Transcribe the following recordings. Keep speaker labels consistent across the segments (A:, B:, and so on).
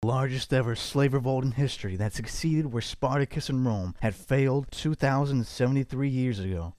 A: Largest ever slave revolt in history that succeeded where Spartacus in Rome had failed 2,073 years ago.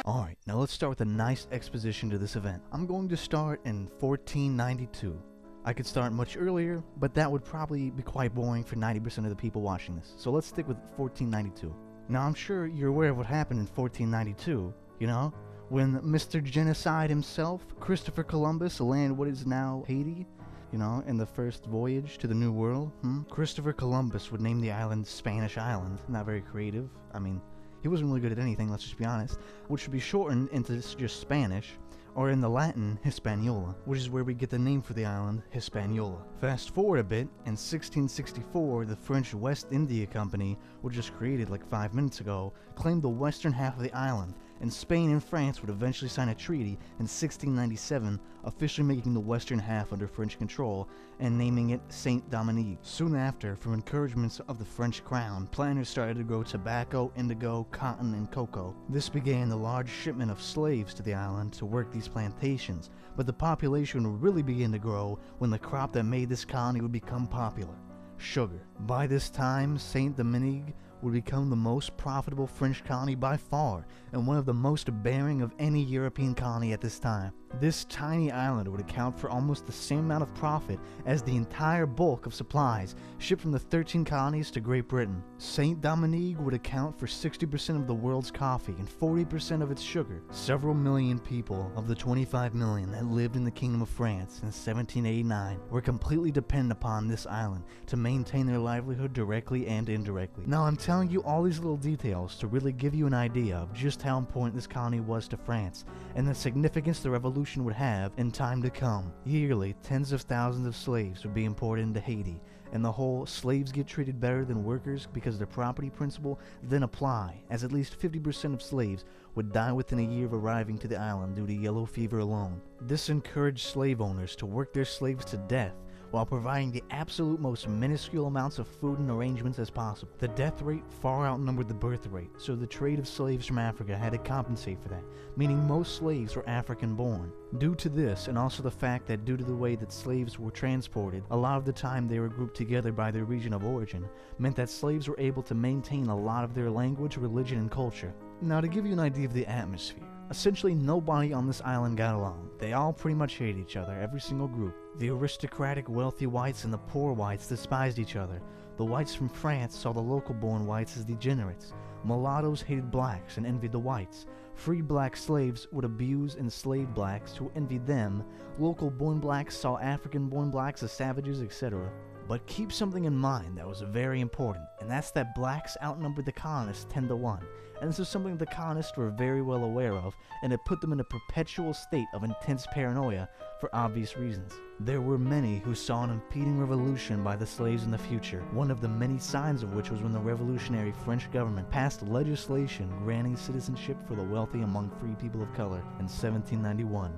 A: Alright, now let's start with a nice exposition to this event. I'm going to start in 1492. I could start much earlier, but that would probably be quite boring for 90% of the people watching this. So let's stick with 1492. Now I'm sure you're aware of what happened in 1492, you know? When Mr. Genocide himself, Christopher Columbus, landed what is now Haiti, you know, in the first voyage to the New World. Christopher Columbus would name the island Spanish Island. Not very creative. I mean, he wasn't really good at anything, let's just be honest. Which should be shortened into just Spanish, or in the Latin, Hispaniola, which is where we get the name for the island, Hispaniola. Fast forward a bit, in 1664, the French West India Company, which was created like 5 minutes ago, claimed the western half of the island, and Spain and France would eventually sign a treaty in 1697, officially making the western half under French control and naming it Saint-Domingue. Soon after, from encouragements of the French crown, planters started to grow tobacco, indigo, cotton, and cocoa. This began the large shipment of slaves to the island to work these plantations, but the population would really begin to grow when the crop that made this colony would become popular: sugar. By this time, Saint-Domingue would become the most profitable French colony by far, and one of the most bearing of any European colony at this time. This tiny island would account for almost the same amount of profit as the entire bulk of supplies shipped from the 13 colonies to Great Britain. Saint-Domingue would account for 60% of the world's coffee and 40% of its sugar. Several million people of the 25 million that lived in the Kingdom of France in 1789 were completely dependent upon this island to maintain their livelihood directly and indirectly. Now I'm telling you all these little details to really give you an idea of just how important this colony was to France and the significance the revolution would have in time to come. Yearly, tens of thousands of slaves would be imported into Haiti, and the whole slaves get treated better than workers because their property principle then apply, as at least 50% of slaves would die within a year of arriving to the island due to yellow fever alone. This encouraged slave owners to work their slaves to death while providing the absolute most minuscule amounts of food and arrangements as possible. The death rate far outnumbered the birth rate, so the trade of slaves from Africa had to compensate for that, meaning most slaves were African-born. Due to this, and also the fact that due to the way that slaves were transported, a lot of the time they were grouped together by their region of origin, meant that slaves were able to maintain a lot of their language, religion, and culture. Now to give you an idea of the atmosphere, essentially nobody on this island got along. They all pretty much hated each other, every single group. The aristocratic wealthy whites and the poor whites despised each other. The whites from France saw the local-born whites as degenerates. Mulattoes hated blacks and envied the whites. Freed black slaves would abuse enslaved blacks who envied them. Local-born blacks saw African-born blacks as savages, etc. But keep something in mind that was very important, and that's that blacks outnumbered the colonists 10 to 1. And this is something the colonists were very well aware of, and it put them in a perpetual state of intense paranoia for obvious reasons. There were many who saw an impending revolution by the slaves in the future, one of the many signs of which was when the revolutionary French government passed legislation granting citizenship for the wealthy among free people of color in 1791.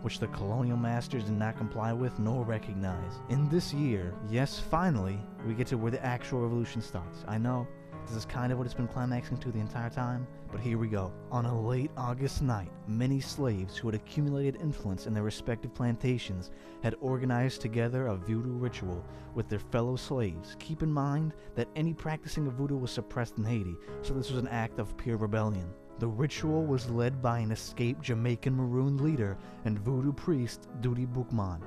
A: Which the colonial masters did not comply with nor recognize. In this year, yes, finally, we get to where the actual revolution starts. I know, this is kind of what it's been climaxing to the entire time, but here we go. On a late August night, many slaves who had accumulated influence in their respective plantations had organized together a voodoo ritual with their fellow slaves. Keep in mind that any practicing of voodoo was suppressed in Haiti, so this was an act of pure rebellion. The ritual was led by an escaped Jamaican Maroon leader and voodoo priest, Duty Boukman.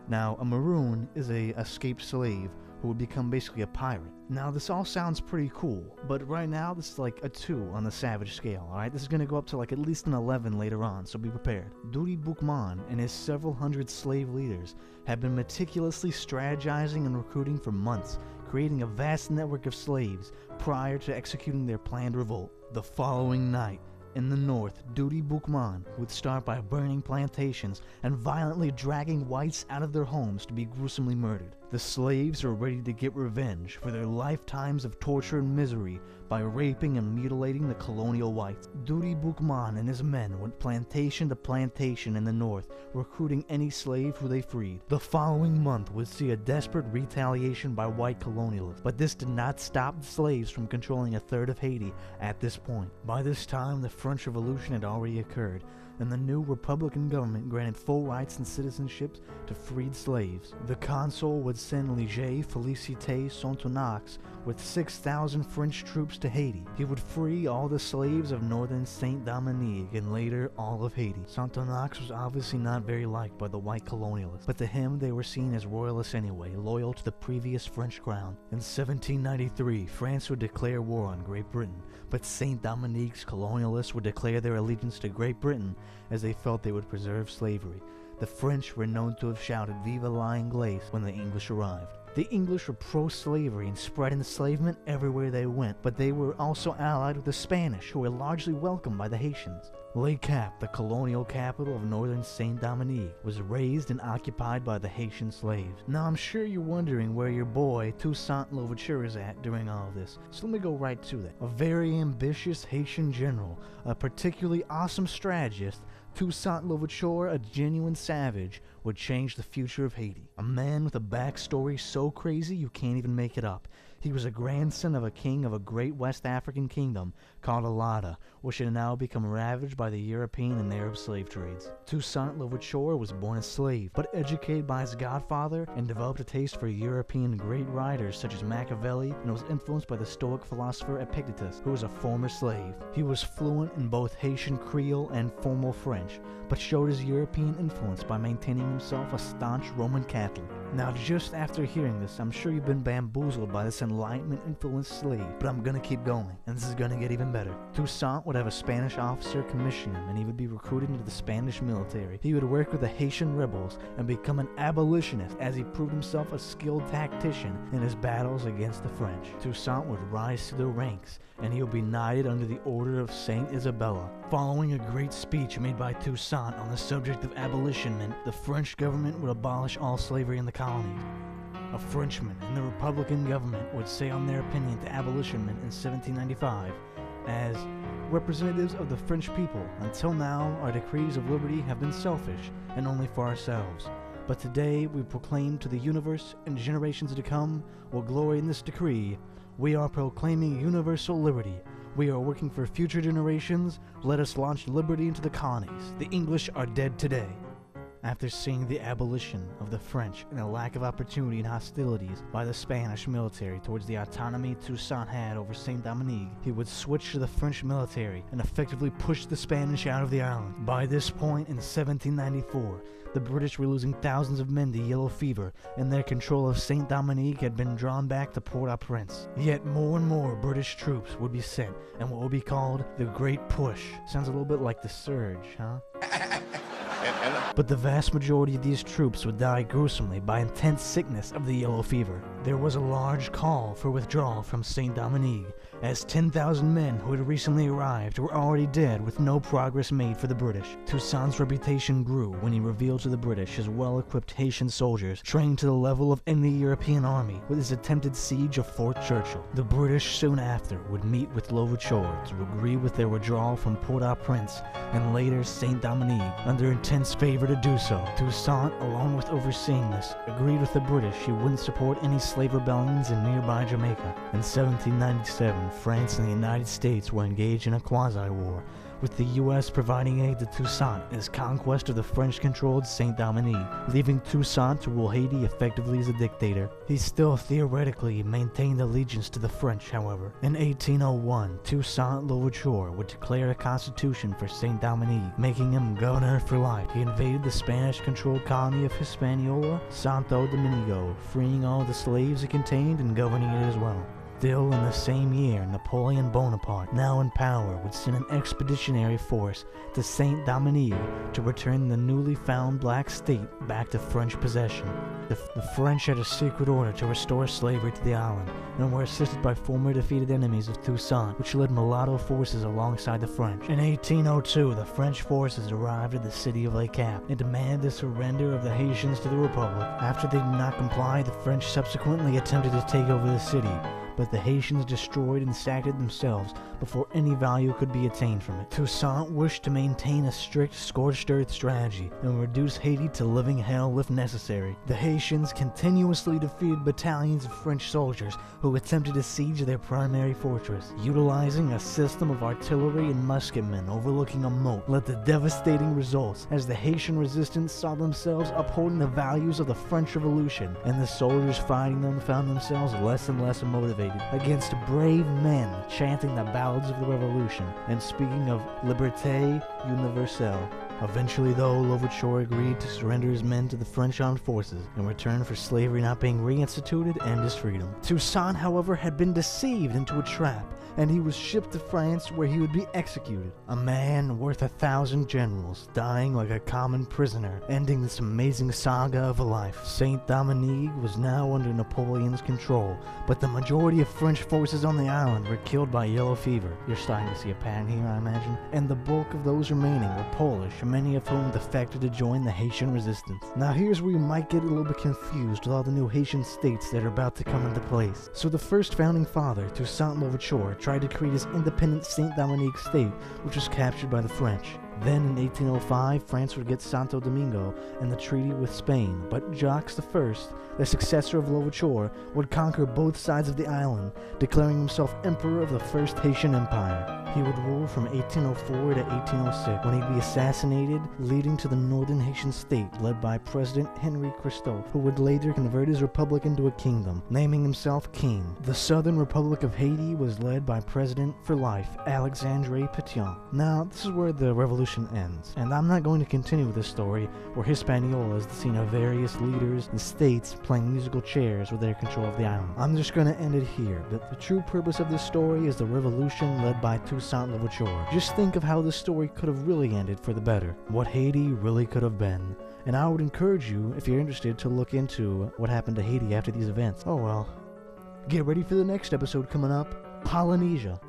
A: Now, a Maroon is a escaped slave who would become basically a pirate. Now, this all sounds pretty cool, but right now this is like a 2 on the savage scale, alright? This is gonna go up to like at least an 11 later on, so be prepared. Duty Boukman and his several hundred slave leaders have been meticulously strategizing and recruiting for months, creating a vast network of slaves prior to executing their planned revolt. The following night, in the north, Duty Boukman would start by burning plantations and violently dragging whites out of their homes to be gruesomely murdered. The slaves are ready to get revenge for their lifetimes of torture and misery by raping and mutilating the colonial whites. Dutty Boukman and his men went plantation to plantation in the north, recruiting any slave who they freed. The following month would see a desperate retaliation by white colonialists, but this did not stop the slaves from controlling a third of Haiti at this point. By this time, the French Revolution had already occurred, and the new Republican government granted full rights and citizenships to freed slaves. The consul would send Léger Félicité Sonthonax with 6,000 French troops to Haiti. He would free all the slaves of northern Saint-Domingue and later all of Haiti. Sonthonax was obviously not very liked by the white colonialists, but to him they were seen as royalists anyway, loyal to the previous French crown. In 1793, France would declare war on Great Britain, but Saint-Domingue's colonialists would declare their allegiance to Great Britain as they felt they would preserve slavery. The French were known to have shouted "Vive l'Anglaise" when the English arrived. The English were pro-slavery and spread enslavement everywhere they went, but they were also allied with the Spanish, who were largely welcomed by the Haitians. Le Cap, the colonial capital of northern Saint-Domingue, was raised and occupied by the Haitian slaves. Now I'm sure you're wondering where your boy Toussaint Louverture is at during all of this, so let me go right to that. A very ambitious Haitian general, a particularly awesome strategist, Toussaint Louverture, a genuine savage, would change the future of Haiti. A man with a backstory so crazy you can't even make it up. He was a grandson of a king of a great West African kingdom called Alada, which had now become ravaged by the European and Arab slave trades. Toussaint Louverture was born a slave, but educated by his godfather and developed a taste for European great writers such as Machiavelli, and was influenced by the Stoic philosopher Epictetus, who was a former slave. He was fluent in both Haitian Creole and formal French, but showed his European influence by maintaining himself a staunch Roman Catholic. Now, just after hearing this, I'm sure you've been bamboozled by this Enlightenment-influenced slave, but I'm gonna keep going, and this is gonna get even better. Toussaint would have a Spanish officer commission him, and he would be recruited into the Spanish military. He would work with the Haitian rebels and become an abolitionist as he proved himself a skilled tactician in his battles against the French. Toussaint would rise to the ranks, and he would be knighted under the Order of Saint Isabella. Following a great speech made by Toussaint on the subject of abolitionment, the French government would abolish all slavery in the colonies. A Frenchman in the Republican government would say on their opinion to abolitionment in 1795 as, "Representatives of the French people, until now our decrees of liberty have been selfish and only for ourselves. But today we proclaim to the universe, and generations to come will glory in this decree. We are proclaiming universal liberty. We are working for future generations. Let us launch liberty into the colonies. The English are dead today." After seeing the abolition of the French and a lack of opportunity and hostilities by the Spanish military towards the autonomy Toussaint had over Saint-Domingue, he would switch to the French military and effectively push the Spanish out of the island. By this point in 1794, the British were losing thousands of men to yellow fever, and their control of Saint-Domingue had been drawn back to Port-au-Prince. Yet more and more British troops would be sent, and what would be called the Great Push. Sounds a little bit like the Surge, huh? But the vast majority of these troops would die gruesomely by intense sickness of the yellow fever. There was a large call for withdrawal from Saint-Domingue, as 10,000 men who had recently arrived were already dead with no progress made for the British. Toussaint's reputation grew when he revealed to the British his well-equipped Haitian soldiers, trained to the level of any European army, with his attempted siege of Fort Churchill. The British soon after would meet with Louverture to agree with their withdrawal from Port-au-Prince and later Saint-Domingue under intense favor to do so. Toussaint, along with overseeing this, agreed with the British he wouldn't support any slave rebellions in nearby Jamaica. In 1797, France and the United States were engaged in a quasi-war, with the U.S. providing aid to Toussaint in his conquest of the French-controlled Saint-Domingue, leaving Toussaint to rule Haiti effectively as a dictator. He still theoretically maintained allegiance to the French, however. In 1801, Toussaint Louverture would declare a constitution for Saint-Domingue, making him governor for life. He invaded the Spanish-controlled colony of Hispaniola, Santo Domingo, freeing all the slaves it contained and governing it as well. Still in the same year, Napoleon Bonaparte, now in power, would send an expeditionary force to Saint-Domingue to return the newly found black state back to French possession. The French had a secret order to restore slavery to the island, and were assisted by former defeated enemies of Toussaint, which led mulatto forces alongside the French. In 1802, the French forces arrived at the city of Le Cap and demanded the surrender of the Haitians to the Republic. After they did not comply, the French subsequently attempted to take over the city, but the Haitians destroyed and sacked it themselves before any value could be attained from it. Toussaint wished to maintain a strict scorched earth strategy and reduce Haiti to living hell if necessary. The Haitians continuously defeated battalions of French soldiers who attempted to siege their primary fortress. Utilizing a system of artillery and musketmen overlooking a moat led to devastating results, as the Haitian resistance saw themselves upholding the values of the French Revolution, and the soldiers fighting them found themselves less and less motivated against brave men chanting the ballads of the Revolution and speaking of Liberté Universelle. Eventually, though, Louverture agreed to surrender his men to the French armed forces in return for slavery not being reinstituted and his freedom. Toussaint, however, had been deceived into a trap, and he was shipped to France where he would be executed. A man worth 1,000 generals, dying like a common prisoner, ending this amazing saga of a life. Saint-Domingue was now under Napoleon's control, but the majority of French forces on the island were killed by yellow fever. You're starting to see a pattern here, I imagine. And the bulk of those remaining were Polish, many of whom defected to join the Haitian resistance. Now here's where you might get a little bit confused with all the new Haitian states that are about to come into place. So the first founding father, Toussaint Louverture, tried to create his independent Saint-Domingue state, which was captured by the French. Then in 1805, France would get Santo Domingo and the treaty with Spain, but Jacques I, the successor of Louverture, would conquer both sides of the island, declaring himself emperor of the First Haitian Empire. He would rule from 1804 to 1806, when he'd be assassinated, leading to the Northern Haitian state led by President Henri Christophe, who would later convert his republic into a kingdom, naming himself king. The Southern Republic of Haiti was led by President for life, Alexandre Pétion. Now, this is where the revolution ends, and I'm not going to continue with this story where Hispaniola is the scene of various leaders and states playing musical chairs with their control of the island. I'm just going to end it here, but the true purpose of this story is the revolution led by Toussaint Louverture. Just think of how this story could have really ended for the better, what Haiti really could have been. And I would encourage you, if you're interested, to look into what happened to Haiti after these events. Oh well. Get ready for the next episode coming up, Polynesia.